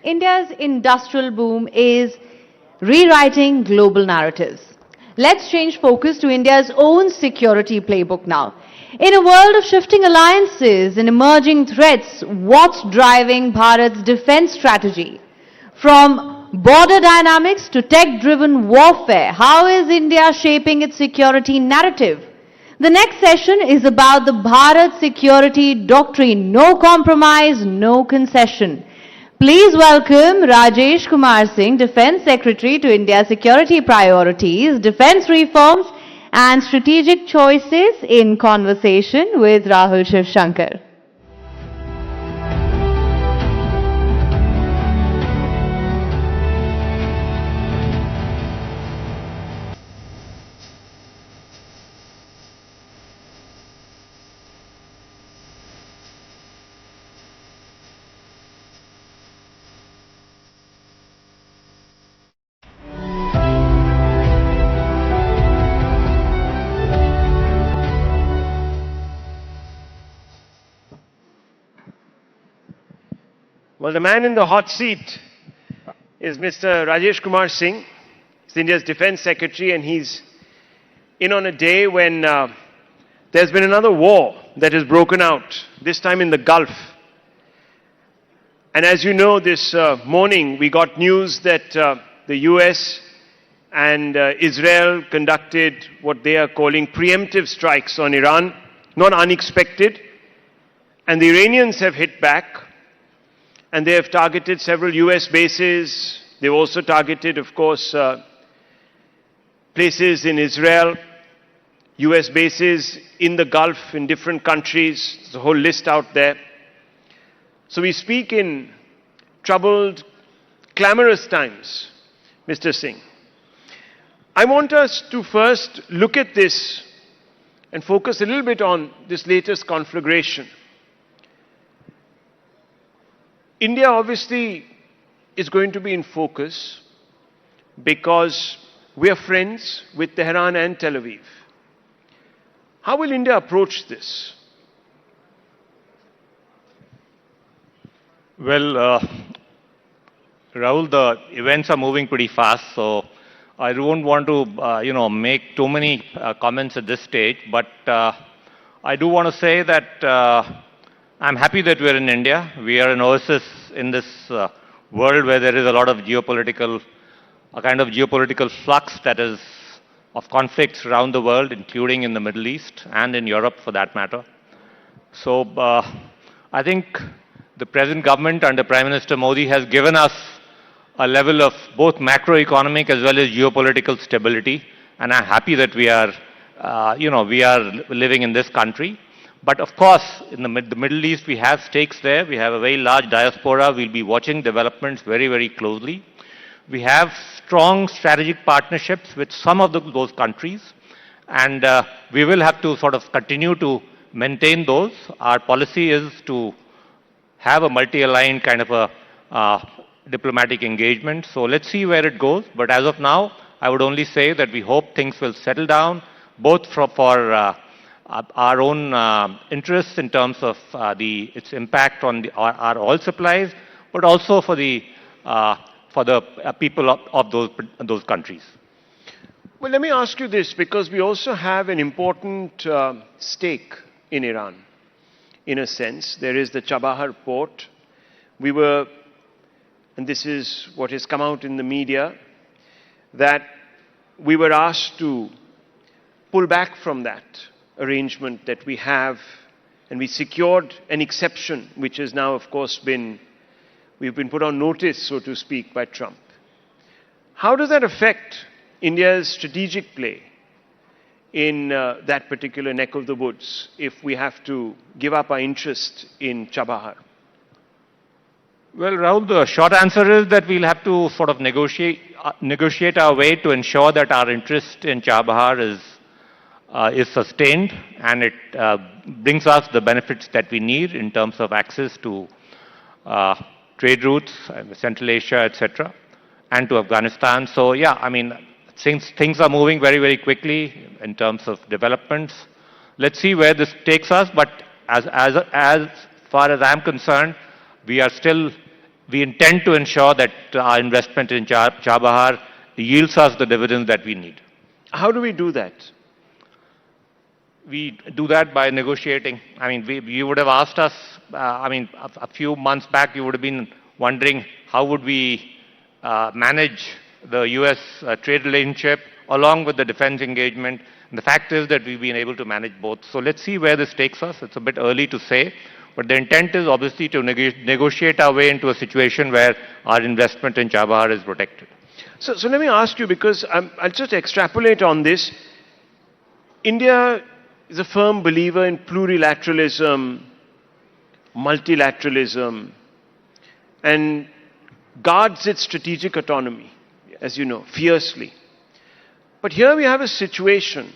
India's industrial boom is rewriting global narratives. Let's change focus to India's own security playbook now. In a world of shifting alliances and emerging threats, what's driving Bharat's defense strategy? From border dynamics to tech-driven warfare, how is India shaping its security narrative? The next session is about the Bharat security doctrine, no compromise, no concession. Please welcome Rajesh Kumar Singh, Defense Secretary to India's security priorities, defense reforms and strategic choices in conversation with Rahul Shivshankar. Well, the man in the hot seat is Mr. Rajesh Kumar Singh. He's India's Defense Secretary, and he's in on a day when there's been another war that has broken out, this time in the Gulf. And as you know, this morning we got news that the US and Israel conducted what they are calling preemptive strikes on Iran, not unexpected. And the Iranians have hit back. And they have targeted several US bases. They've also targeted, of course, places in Israel, US bases in the Gulf, in different countries. There's a whole list out there. So we speak in troubled, clamorous times, Mr. Singh. I want us to first look at this and focus a little bit on this latest conflagration. India obviously is going to be in focus because we are friends with Tehran and Tel Aviv. How will India approach this? Well, Rahul, the events are moving pretty fast, so I don't want to, make too many comments at this stage. But I do want to say that I'm happy that we're in India. We are an oasis in this world where there is a lot of geopolitical, a kind of geopolitical flux that is of conflicts around the world, including in the Middle East and in Europe for that matter. So I think the present government under Prime Minister Modi has given us a level of both macroeconomic as well as geopolitical stability. And I'm happy that we are living in this country. But of course, in the Middle East, we have stakes there. We have a very large diaspora. We'll be watching developments very, very closely. We have strong strategic partnerships with some of those countries. And we will have to sort of continue to maintain those. Our policy is to have a multi-aligned kind of a diplomatic engagement. So let's see where it goes. But as of now, I would only say that we hope things will settle down, both for our own interests in terms of its impact on our oil supplies, but also for the people of those countries. Well, let me ask you this, because we also have an important stake in Iran. In a sense, there is the Chabahar port. We were, and this is what has come out in the media, that we were asked to pull back from that arrangement that we have, and we secured an exception, which has now, of course, we've been put on notice, so to speak, by Trump. How does that affect India's strategic play in that particular neck of the woods if we have to give up our interest in Chabahar? Well, Rahul, the short answer is that we'll have to sort of negotiate our way to ensure that our interest in Chabahar is sustained, and it brings us the benefits that we need in terms of access to trade routes, Central Asia, etc., and to Afghanistan. So, yeah, I mean, since things are moving very, very quickly in terms of developments, let's see where this takes us. But as far as I'm concerned, we are still we intend to ensure that our investment in Chabahar yields us the dividends that we need. How do we do that? We do that by negotiating. I mean, you would have asked us, a few months back, you would have been wondering how would we manage the US trade relationship along with the defense engagement. And the fact is that we've been able to manage both. So let's see where this takes us. It's a bit early to say, but the intent is obviously to negotiate our way into a situation where our investment in Chabahar is protected. So let me ask you, because I'll just extrapolate on this. India is a firm believer in plurilateralism, multilateralism, and guards its strategic autonomy, as you know, fiercely. But here we have a situation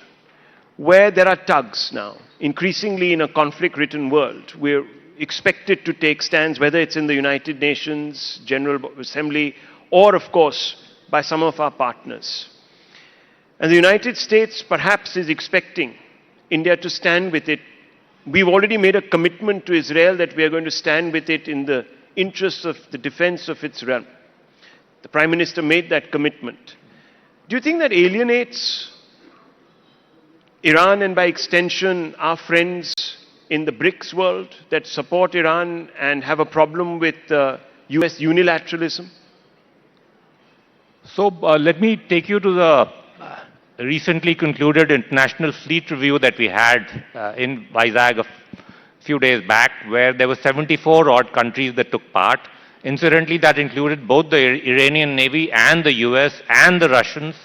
where there are tugs now. Increasingly in a conflict-ridden world, we're expected to take stands, whether it's in the United Nations General Assembly or, of course, by some of our partners. And the United States perhaps is expecting India to stand with it. We've already made a commitment to Israel that we are going to stand with it in the interests of the defense of its realm. The Prime Minister made that commitment. Do you think that alienates Iran and by extension our friends in the BRICS world that support Iran and have a problem with US unilateralism? So let me take you to the recently concluded international fleet review that we had in Vizag a few days back, where there were 74 odd countries that took part. Incidentally, that included both the Iranian Navy and the US and the Russians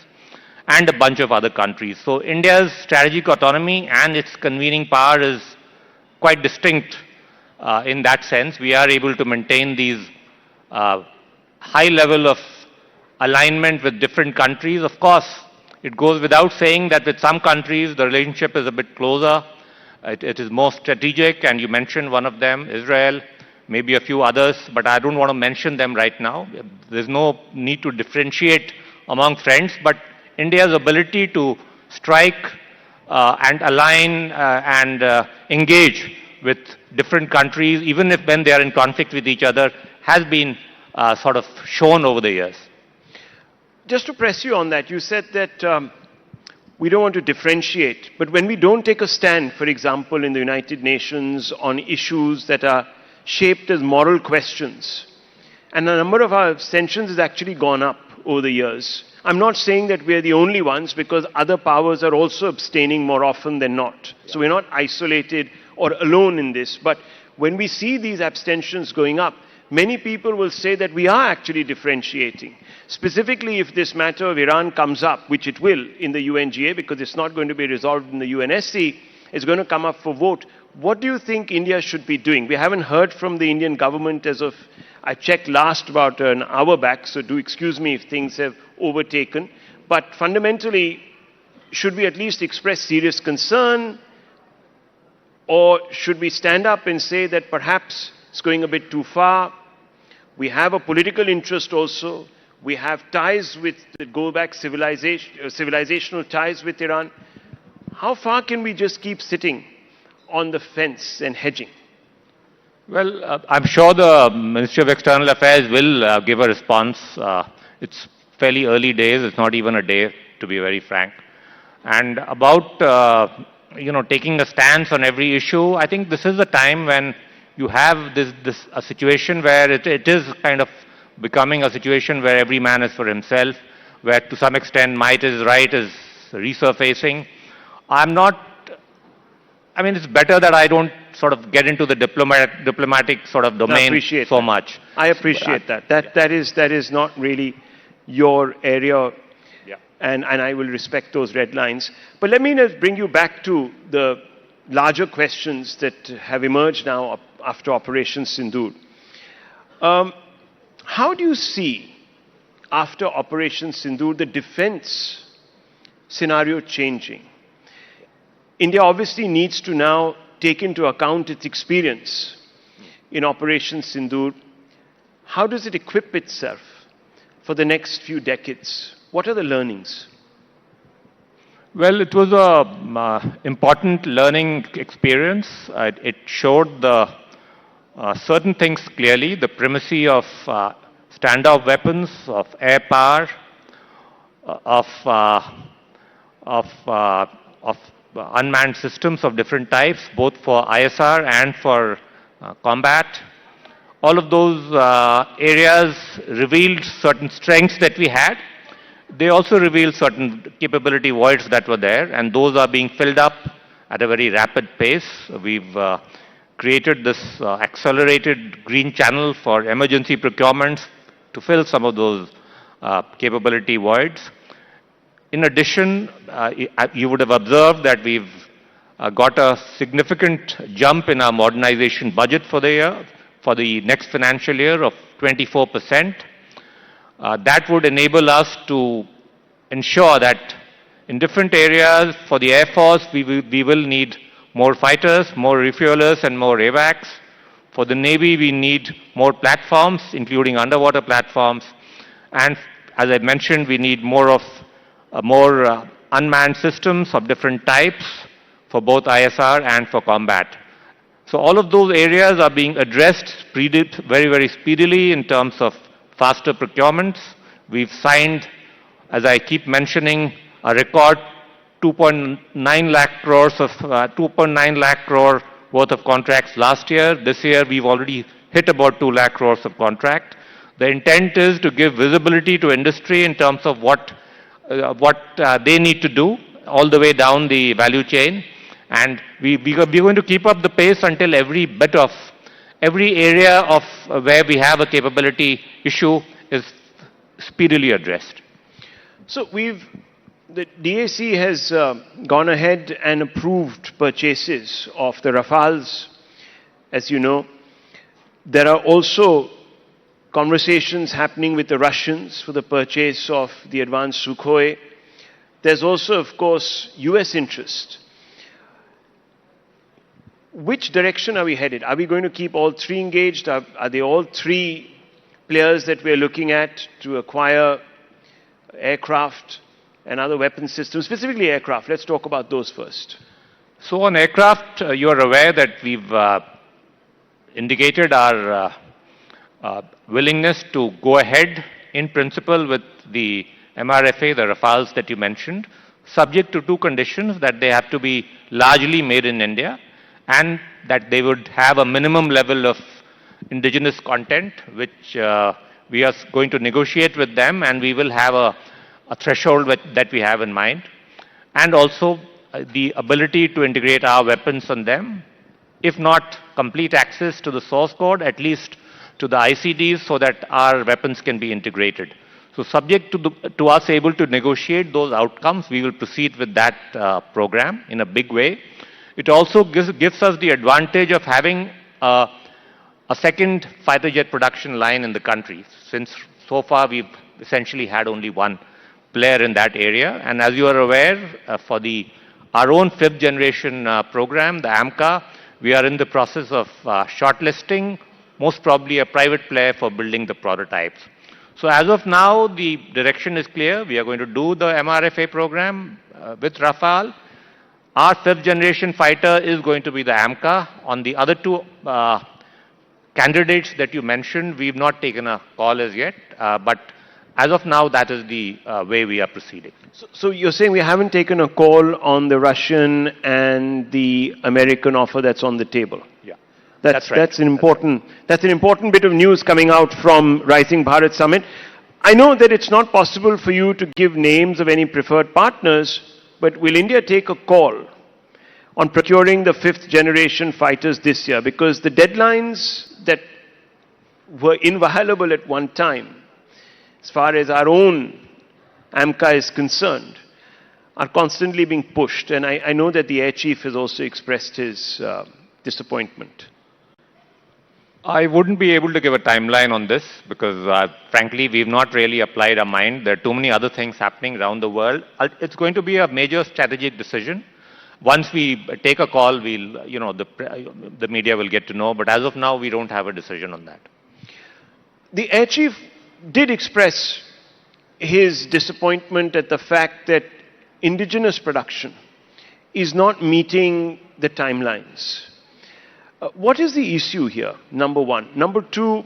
and a bunch of other countries. So India's strategic autonomy and its convening power is quite distinct in that sense. We are able to maintain these high level of alignment with different countries. Of course, it goes without saying that with some countries, the relationship is a bit closer. It is more strategic, and you mentioned one of them, Israel, maybe a few others, but I don't want to mention them right now. There's no need to differentiate among friends, but India's ability to strike and align and engage with different countries, even if when they are in conflict with each other, has been sort of shown over the years. Just to press you on that, you said that we don't want to differentiate, but when we don't take a stand, for example, in the United Nations on issues that are shaped as moral questions, and the number of our abstentions has actually gone up over the years. I'm not saying that we're the only ones, because other powers are also abstaining more often than not. So we're not isolated or alone in this, but when we see these abstentions going up, many people will say that we are actually differentiating. Specifically, if this matter of Iran comes up, which it will in the UNGA, because it's not going to be resolved in the UNSC, it's going to come up for vote. What do you think India should be doing? We haven't heard from the Indian government as of, I checked last about an hour back, so do excuse me if things have overtaken. But fundamentally, should we at least express serious concern? Or should we stand up and say that perhaps it's going a bit too far? We have a political interest also. We have ties with, go back, civilizational ties with Iran. How far can we just keep sitting on the fence and hedging? Well, I'm sure the Ministry of External Affairs will give a response. It's fairly early days. It's not even a day, to be very frank. And about, taking a stance on every issue, I think this is a time when you have a situation where it is kind of becoming a situation where every man is for himself, where to some extent might is right is resurfacing. It's better that I don't sort of get into the diplomatic sort of domain so much. I appreciate that. That is not really your area, yeah. and I will respect those red lines. But let me bring you back to the larger questions that have emerged now after Operation Sindoor. How do you see, after Operation Sindoor, the defense scenario changing? India obviously needs to now take into account its experience in Operation Sindoor. How does it equip itself for the next few decades? What are the learnings? Well, it was a important learning experience. It showed the certain things clearly, the primacy of standoff weapons, of air power, of, of unmanned systems of different types, both for ISR and for combat. All of those areas revealed certain strengths that we had. They also revealed certain capability voids that were there, and those are being filled up at a very rapid pace. We've created this accelerated green channel for emergency procurements to fill some of those capability voids. In addition, you would have observed that we've got a significant jump in our modernization budget for the year, for the next financial year of 24%. That would enable us to ensure that in different areas for the Air Force, we will need more fighters, more refuelers, and more AWACS. For the Navy, we need more platforms, including underwater platforms. And as I mentioned, we need more unmanned systems of different types for both ISR and for combat. So all of those areas are being addressed very, very speedily in terms of faster procurements. We've signed, as I keep mentioning, a record 2.9 lakh crores of 2.9 lakh crore worth of contracts last year. This year we've already hit about 2 lakh crores of contract. The intent is to give visibility to industry in terms of what they need to do all the way down the value chain. And we're going to keep up the pace until every area of where we have a capability issue is speedily addressed. So the DAC has gone ahead and approved purchases of the Rafales. As you know, there are also conversations happening with the Russians for the purchase of the advanced Sukhoi. There's also, of course, US interest. Which direction are we headed? Are we going to keep all three engaged? Are they all three players that we're looking at to acquire aircraft and other weapon systems, specifically aircraft? Let's talk about those first. So on aircraft, you are aware that we've indicated our willingness to go ahead in principle with the MRFA, the Rafales that you mentioned, subject to two conditions: that they have to be largely made in India and that they would have a minimum level of indigenous content, which we are going to negotiate with them, and we will have a threshold that we have in mind, and also the ability to integrate our weapons on them, if not complete access to the source code, at least to the ICDs, so that our weapons can be integrated. So subject to us able to negotiate those outcomes, we will proceed with that program in a big way. It also gives us the advantage of having a second fighter jet production line in the country, since so far we've essentially had only one player in that area. And as you are aware, for our own fifth generation program, the AMCA, we are in the process of shortlisting, most probably a private player for building the prototypes. So as of now, the direction is clear. We are going to do the MRFA program with Rafale. Our fifth generation fighter is going to be the AMCA. On the other two candidates that you mentioned, we've not taken a call as yet, but as of now, that is the way we are proceeding. So you're saying we haven't taken a call on the Russian and the American offer that's on the table? Yeah. That's right. That's an important bit of news coming out from Rising Bharat Summit. I know that it's not possible for you to give names of any preferred partners, but will India take a call on procuring the fifth generation fighters this year? Because the deadlines that were inviolable at one time, as far as our own AMCA is concerned, are constantly being pushed. And I know that the Air Chief has also expressed his disappointment. I wouldn't be able to give a timeline on this because, frankly, we've not really applied our mind. There are too many other things happening around the world. It's going to be a major strategic decision. Once we take a call, the media will get to know. But as of now, we don't have a decision on that. The Air Chief did express his disappointment at the fact that indigenous production is not meeting the timelines. What is the issue here, number one? Number two,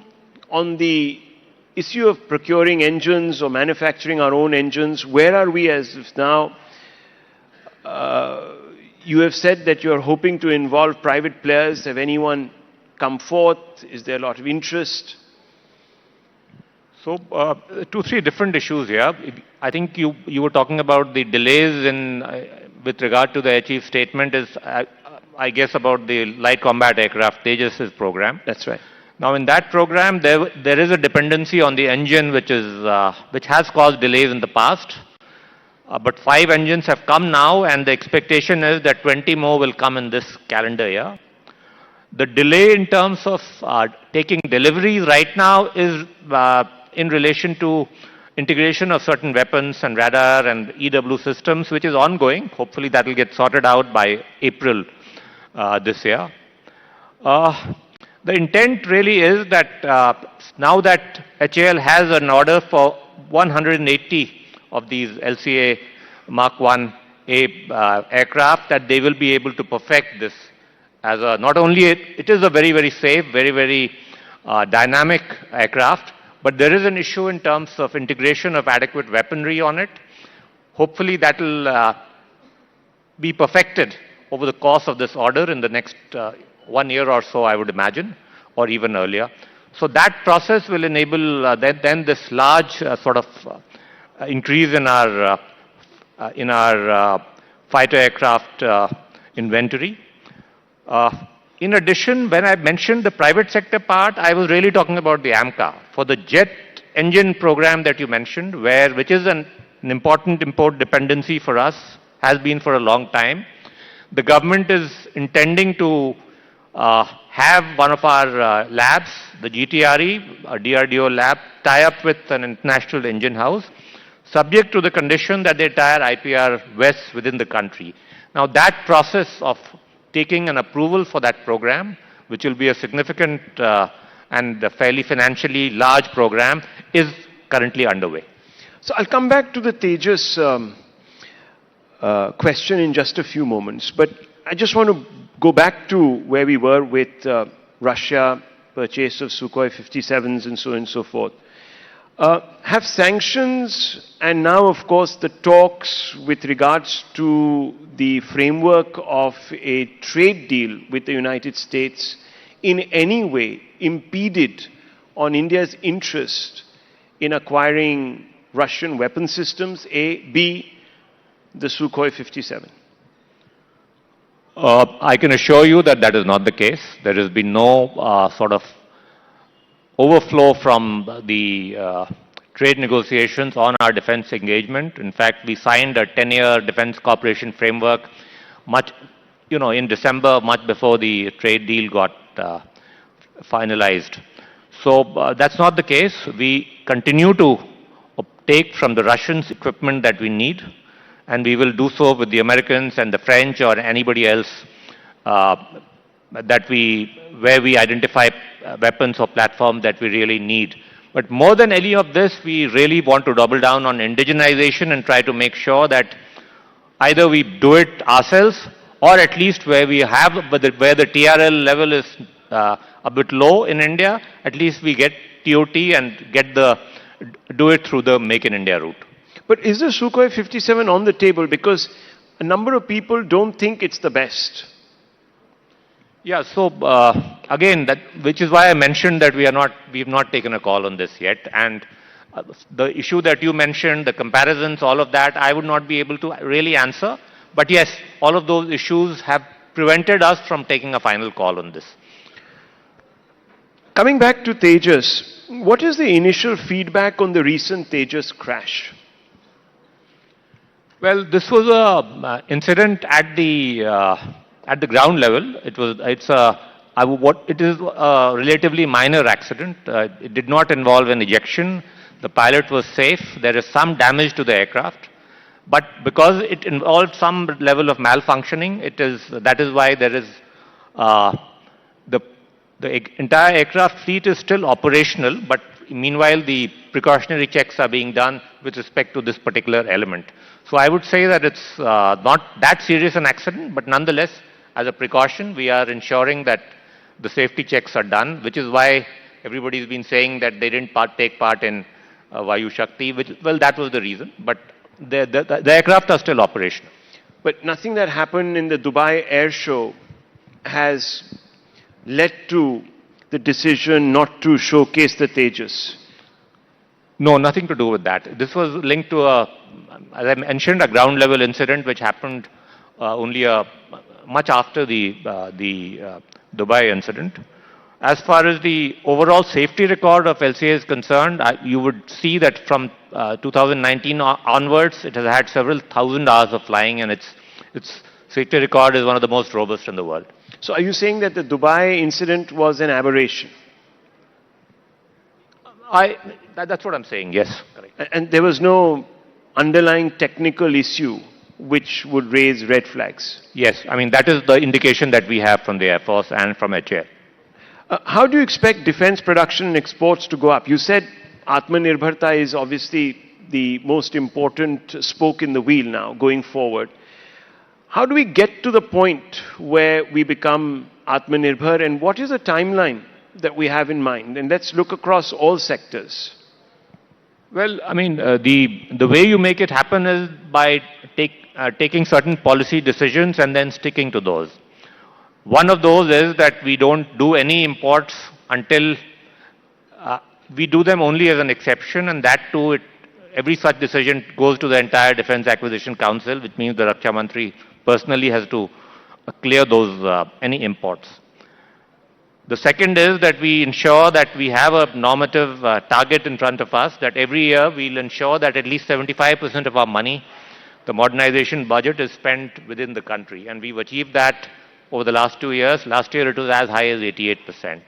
on the issue of procuring engines or manufacturing our own engines, where are we as of now? You have said that you are hoping to involve private players. Have anyone come forth? Is there a lot of interest? So, two, three different issues here. I think you were talking about the delays in, with regard to the chief statement is, I guess, about the light combat aircraft Tejas program. That's right. Now, in that program, there is a dependency on the engine, which has caused delays in the past. But 5 engines have come now, and the expectation is that 20 more will come in this calendar year. The delay in terms of taking deliveries right now is in relation to integration of certain weapons and radar and EW systems, which is ongoing. Hopefully that will get sorted out by April this year. The intent really is that now that HAL has an order for 180 of these LCA Mark 1A aircraft, that they will be able to perfect this as a, not only it is a very, very safe, very, very dynamic aircraft, but there is an issue in terms of integration of adequate weaponry on it. Hopefully that will be perfected over the course of this order in the next 1 year or so, I would imagine, or even earlier. So that process will enable then this large sort of increase in our fighter aircraft inventory. In addition, when I mentioned the private sector part, I was really talking about the AMCA. For the jet engine program that you mentioned, which is an important import dependency for us, has been for a long time. The government is intending to have one of our labs, the GTRE, a DRDO lab, tie up with an international engine house, subject to the condition that they tie IPR West within the country. Now that process of taking an approval for that program, which will be a significant and a fairly financially large program, is currently underway. So I'll come back to the Tejas question in just a few moments, but I just want to go back to where we were with Russia, purchase of Sukhoi 57s and so on and so forth. Have sanctions and now, of course, the talks with regards to the framework of a trade deal with the United States in any way impeded on India's interest in acquiring Russian weapon systems, A, B, the Sukhoi 57? I can assure you that that is not the case. There has been no sort of overflow from the trade negotiations on our defense engagement. In fact, we signed a 10-year defense cooperation framework in December, much before the trade deal got finalized. So that's not the case. We continue to take from the Russians equipment that we need, and we will do so with the Americans and the French or anybody else where we identify weapons or platforms that we really need. But more than any of this, we really want to double down on indigenization and try to make sure that either we do it ourselves, or at least where the TRL level is a bit low in India, at least we get TOT and do it through the Make in India route. But is the Sukhoi 57 on the table? Because a number of people don't think it's the best. Yeah, so again, which is why I mentioned that we've not taken a call on this yet. And the issue that you mentioned, the comparisons, all of that, I would not be able to really answer. But yes, all of those issues have prevented us from taking a final call on this. Coming back to Tejas, what is the initial feedback on the recent Tejas crash? Well, this was a incident at the ground level. It is a relatively minor accident. It did not involve an ejection. The pilot was safe. There is some damage to the aircraft, but because it involved some level of malfunctioning, that is why there is the entire aircraft fleet is still operational. But meanwhile, the precautionary checks are being done with respect to this particular element. So I would say that it's not that serious an accident, but nonetheless, as a precaution, we are ensuring that the safety checks are done, which is why everybody's been saying that they didn't take part in Vayu Shakti, which, well, that was the reason, but the aircraft are still operational. But nothing that happened in the Dubai Air Show has led to the decision not to showcase the Tejas. No, nothing to do with that. This was linked to as I mentioned, a ground level incident which happened only much after the Dubai incident. As far as the overall safety record of LCA is concerned, you would see that from 2019 onwards, it has had several thousand hours of flying, and its safety record is one of the most robust in the world. So are you saying that the Dubai incident was an aberration? That's what I'm saying, yes. Correct. And there was no underlying technical issue which would raise red flags? Yes, I mean, that is the indication that we have from the Air Force and from HAL. How do you expect defense production and exports to go up? You said Atmanirbharta is obviously the most important spoke in the wheel now going forward. How do we get to the point where we become Atmanirbhar, and what is the timeline that we have in mind? And let's look across all sectors. Well, I mean, the way you make it happen is by taking certain policy decisions and then sticking to those. One of those is that we don't do any imports until we do them only as an exception, and that too, every such decision goes to the entire Defense Acquisition Council, which means the Raksha Mantri personally has to clear those any imports. The second is that we ensure that we have a normative target in front of us, that every year we'll ensure that at least 75% of our money, the modernization budget, is spent within the country. And we've achieved that over the last 2 years. Last year it was as high as 88%.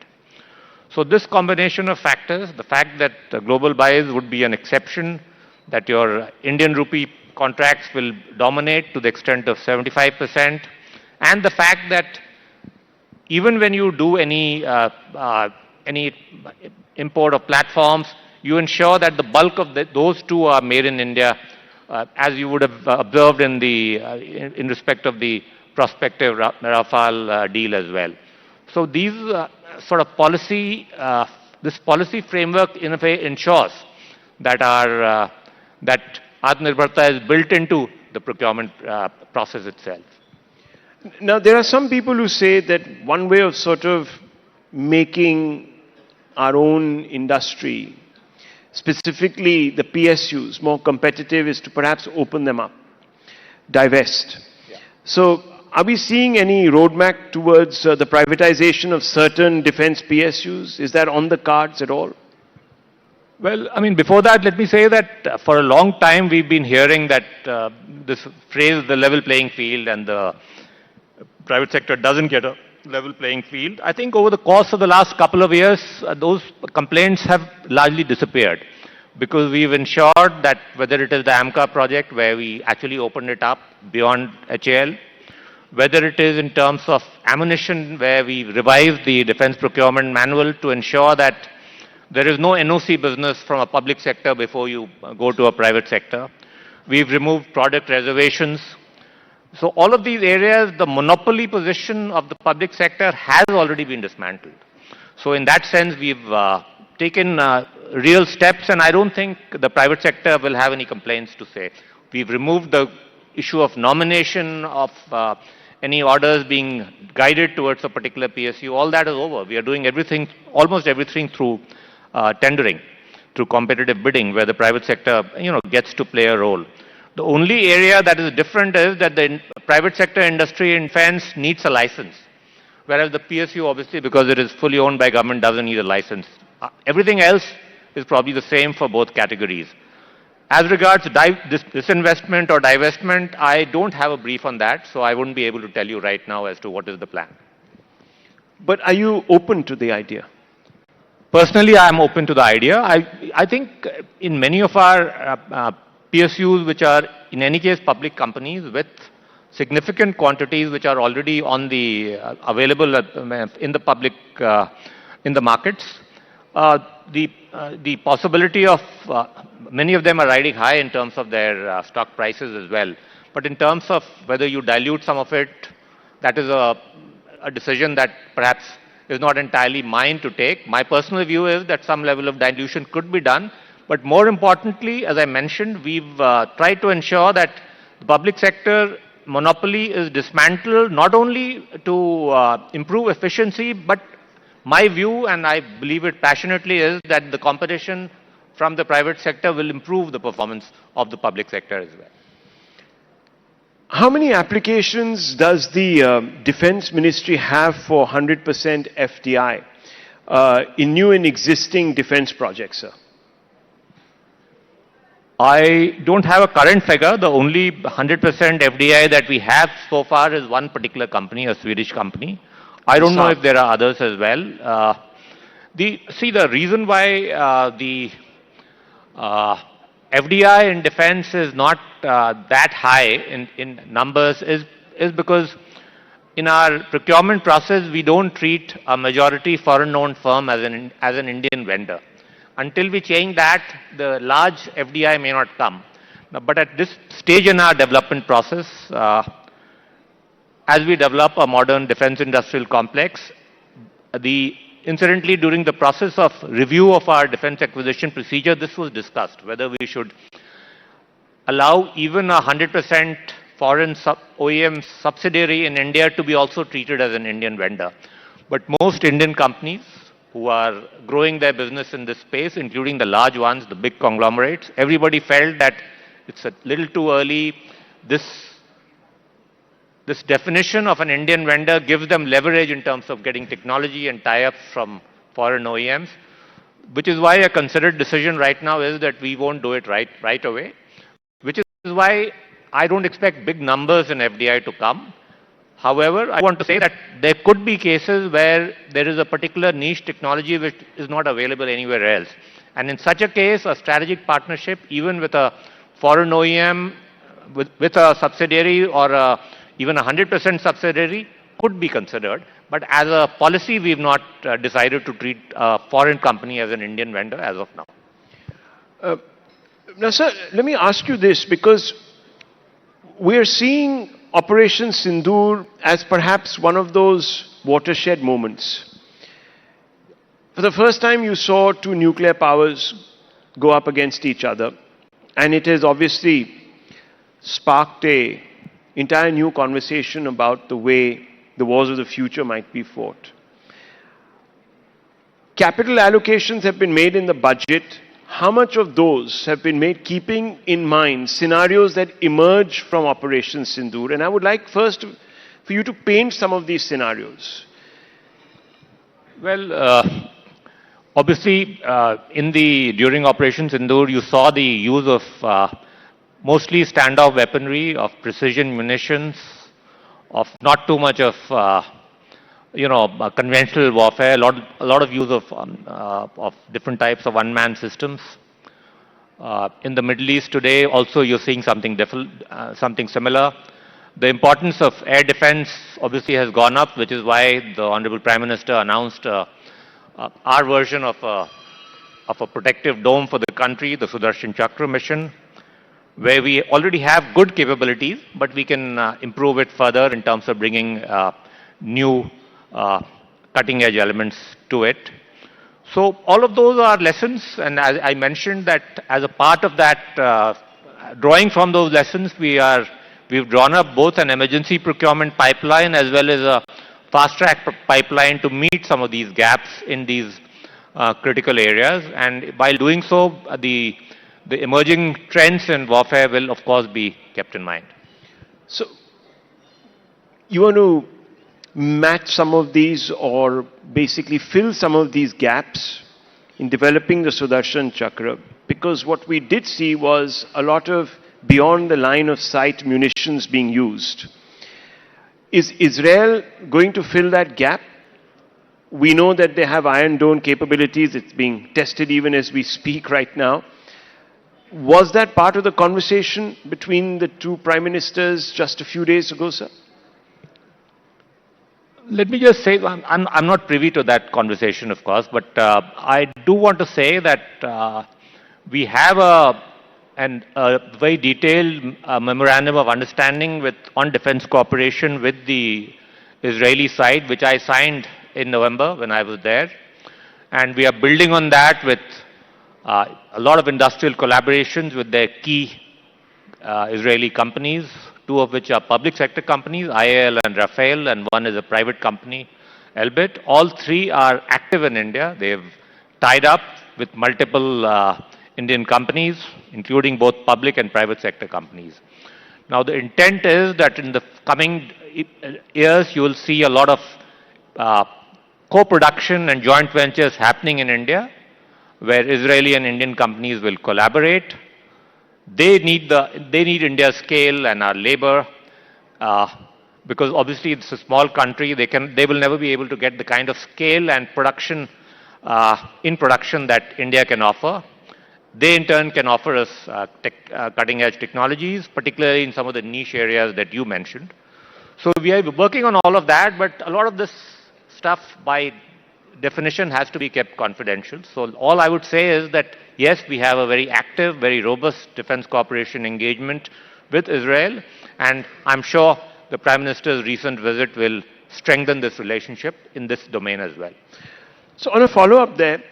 So this combination of factors, the fact that global buys would be an exception, that your Indian rupee contracts will dominate to the extent of 75%, and the fact that even when you do any import of platforms, you ensure that the bulk of those two are made in India, as you would have observed in respect of the prospective Rafale deal as well. So these sort of policy, this policy framework in a way ensures that that Atmanirbharta is built into the procurement process itself. Now, there are some people who say that one way of sort of making our own industry, specifically the PSUs, more competitive is to perhaps open them up, divest. Yeah. So, are we seeing any roadmap towards the privatization of certain defense PSUs? Is that on the cards at all? Well, I mean, before that, let me say that for a long time we've been hearing that this phrase, the level playing field, and the private sector doesn't get a level playing field. I think over the course of the last couple of years, those complaints have largely disappeared, because we've ensured that whether it is the AMCA project where we actually opened it up beyond HAL, whether it is in terms of ammunition where we revised the defense procurement manual to ensure that there is no NOC business from a public sector before you go to a private sector. We've removed product reservations. So all of these areas, the monopoly position of the public sector has already been dismantled. So in that sense, we've taken real steps, and I don't think the private sector will have any complaints to say. We've removed the issue of nomination of any orders being guided towards a particular PSU. All that is over. We are doing everything, almost everything through tendering, through competitive bidding, where the private sector, gets to play a role. The only area that is different is that the private sector industry in defense needs a license, whereas the PSU, obviously, because it is fully owned by government, doesn't need a license. Everything else is probably the same for both categories. As regards disinvestment or divestment, I don't have a brief on that, so I wouldn't be able to tell you right now as to what is the plan. But are you open to the idea? Personally, I am open to the idea. I think in many of our PSUs, which are in any case public companies with significant quantities which are already on the available in the public in the markets, the possibility of many of them are riding high in terms of their stock prices as well. But in terms of whether you dilute some of it, that is a decision that perhaps is not entirely mine to take. My personal view is that some level of dilution could be done. But more importantly, as I mentioned, we've tried to ensure that the public sector monopoly is dismantled not only to improve efficiency, but my view, and I believe it passionately, is that the competition from the private sector will improve the performance of the public sector as well. How many applications does the Defense Ministry have for 100% FDI in new and existing defense projects, sir? I don't have a current figure. The only 100% FDI that we have so far is one particular company, a Swedish company. I don't know if there are others as well. The reason why the FDI in defense is not that high in numbers is because in our procurement process, we don't treat a majority foreign-owned firm as an Indian vendor. Until we change that, the large FDI may not come. But at this stage in our development process, as we develop a modern defense industrial complex, incidentally, during the process of review of our defense acquisition procedure, this was discussed, whether we should allow even a 100% foreign OEM subsidiary in India to be also treated as an Indian vendor. But most Indian companies who are growing their business in this space, including the large ones, the big conglomerates, everybody felt that it's a little too early. This definition of an Indian vendor gives them leverage in terms of getting technology and tie-ups from foreign OEMs, which is why a considered decision right now is that we won't do it right away, which is why I don't expect big numbers in FDI to come. However, I want to say that there could be cases where there is a particular niche technology which is not available anywhere else. And in such a case, a strategic partnership, even with a foreign OEM, with a subsidiary or even a 100% subsidiary, could be considered. But as a policy, we've not decided to treat a foreign company as an Indian vendor as of now. Now, sir, let me ask you this, because we're seeing Operation Sindoor as perhaps one of those watershed moments. For the first time, you saw two nuclear powers go up against each other, and it has obviously sparked an entire new conversation about the way the wars of the future might be fought. Capital allocations have been made in the budget. How much of those have been made keeping in mind scenarios that emerge from Operation Sindoor? And I would like first for you to paint some of these scenarios. Well, obviously, during Operation Sindoor, you saw the use of mostly standoff weaponry, of precision munitions, of not too much of conventional warfare, a lot of use of different types of unmanned systems. In the Middle East today, also you're seeing something similar. The importance of air defense obviously has gone up, which is why the Honorable Prime Minister announced our version of a protective dome for the country, the Sudarshan Chakra mission, where we already have good capabilities, but we can improve it further in terms of bringing new cutting-edge elements to it. So all of those are lessons, and as I mentioned that as a part of that, drawing from those lessons, we've drawn up both an emergency procurement pipeline as well as a fast-track pipeline to meet some of these gaps in these critical areas. And by doing so, the emerging trends in warfare will, of course, be kept in mind. So, you want to match some of these or basically fill some of these gaps in developing the Sudarshan Chakra, because what we did see was a lot of beyond the line of sight munitions being used. Is Israel going to fill that gap? We know that they have Iron Dome capabilities. It's being tested even as we speak right now. Was that part of the conversation between the two prime ministers just a few days ago, sir? Let me just say, I'm not privy to that conversation, of course, but I do want to say that we have a very detailed memorandum of understanding on defense cooperation with the Israeli side, which I signed in November when I was there. And we are building on that with a lot of industrial collaborations with their key Israeli companies, two of which are public sector companies, IAL and Rafael, and one is a private company, Elbit. All three are active in India. They've tied up with multiple Indian companies, including both public and private sector companies. Now, the intent is that in the coming years, you will see a lot of co-production and joint ventures happening in India, where Israeli and Indian companies will collaborate. They need India's scale and our labor, because obviously it's a small country. They will never be able to get the kind of scale and production that India can offer. They in turn can offer us cutting edge technologies, particularly in some of the niche areas that you mentioned. So we are working on all of that, but a lot of this stuff by definition has to be kept confidential. So all I would say is that yes, we have a very active, very robust defense cooperation engagement with Israel, and I'm sure the Prime Minister's recent visit will strengthen this relationship in this domain as well. So on a follow-up there,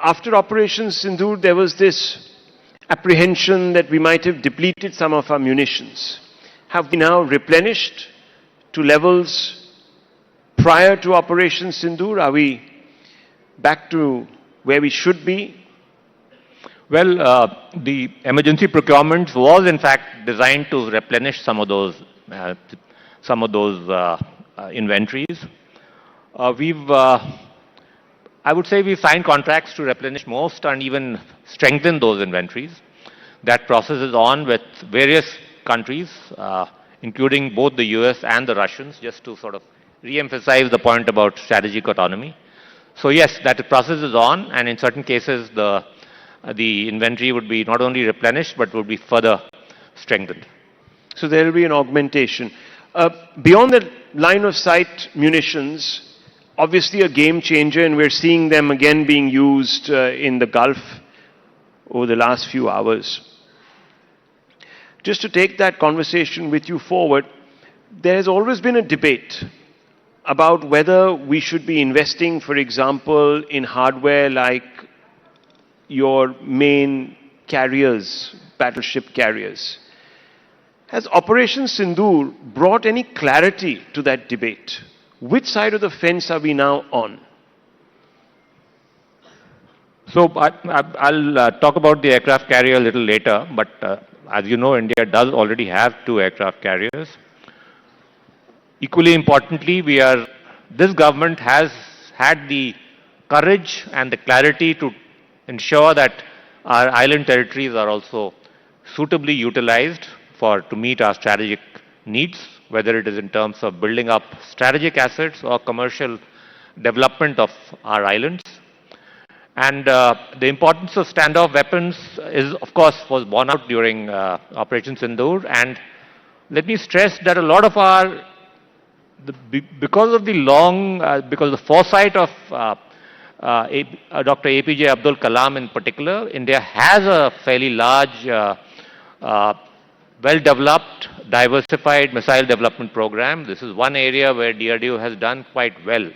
after Operation Sindoor, there was this apprehension that we might have depleted some of our munitions. Have we now replenished to levels prior to Operation Sindoor? Are we back to where we should be? Well, the emergency procurement was in fact designed to replenish some of those inventories. I would say we've signed contracts to replenish most and even strengthen those inventories. That process is on with various countries, including both the US and the Russians, just to sort of re-emphasize the point about strategic autonomy. So yes, that process is on, and in certain cases the inventory would be not only replenished but would be further strengthened. So there will be an augmentation. Beyond the line of sight munitions, obviously a game changer, and we're seeing them again being used in the Gulf over the last few hours. Just to take that conversation with you forward, there has always been a debate about whether we should be investing, for example, in hardware like your main carriers, battleship carriers. Has Operation Sindoor brought any clarity to that debate? Which side of the fence are we now on? So I'll talk about the aircraft carrier a little later, but as you know, India does already have 2 aircraft carriers. Equally importantly, this government has had the courage and the clarity to ensure that our island territories are also suitably utilized to meet our strategic needs, whether it is in terms of building up strategic assets or commercial development of our islands. And the importance of standoff weapons was borne out during Operation Sindoor. And let me stress that a lot of because of the foresight of Dr. APJ Abdul Kalam in particular, India has a fairly large, well-developed, diversified missile development program. This is one area where DRDO has done quite well.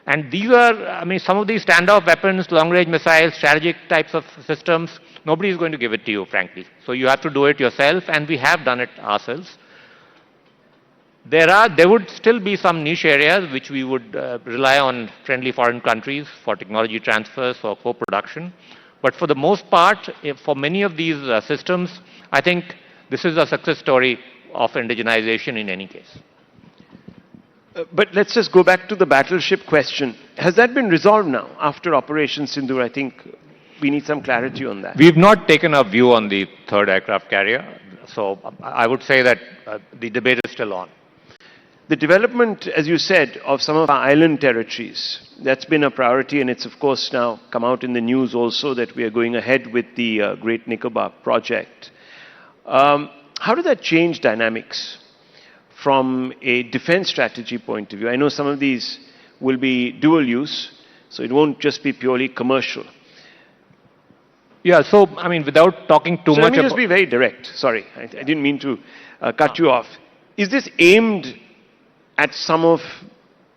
And these are, some of these standoff weapons, long-range missiles, strategic types of systems, nobody is going to give it to you, frankly. So you have to do it yourself, and we have done it ourselves. There would still be some niche areas which we would rely on friendly foreign countries for technology transfers or co-production. But for the most part, for many of these systems, I think this is a success story of indigenization in any case. But let's just go back to the battleship question. Has that been resolved now after Operation Sindoor? I think we need some clarity on that. We've not taken a view on the 3rd aircraft carrier. So I would say that the debate is still on. The development, as you said, of some of our island territories, that's been a priority, and it's of course now come out in the news also that we are going ahead with the Great Nicobar project. How did that change dynamics from a defense strategy point of view? I know some of these will be dual use, so it won't just be purely commercial. Yeah, so, without talking too much Let me just be very direct. Sorry, I didn't mean to cut you off. Is this aimed at some of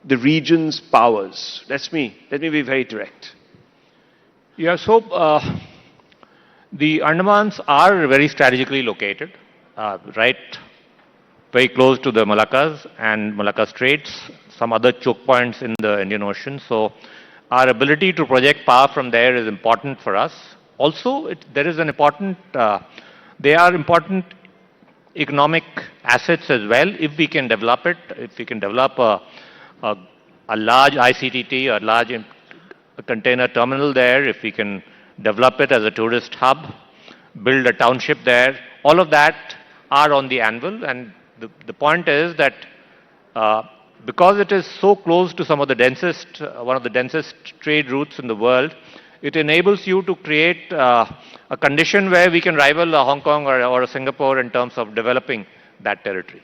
the region's powers? Let me be very direct. Yeah, so the Andamans are very strategically located, right very close to the Malaccas and Malacca Straits, some other choke points in the Indian Ocean. So our ability to project power from there is important for us. Also, there is an important, they are important economic assets as well if we can develop it, if we can develop a large ICTT, a large container terminal there, if we can develop it as a tourist hub, build a township there, all of that are on the anvil. And the point is that because it is so close to some of the densest, one of the densest trade routes in the world, it enables you to create a condition where we can rival a Hong Kong or a Singapore in terms of developing that territory.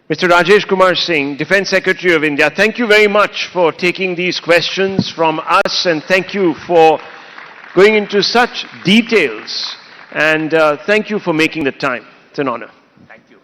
Mr. Rajesh Kumar Singh, Defence Secretary of India, thank you very much for taking these questions from us, and thank you for going into such details, and thank you for making the time. It's an honor. Thank you.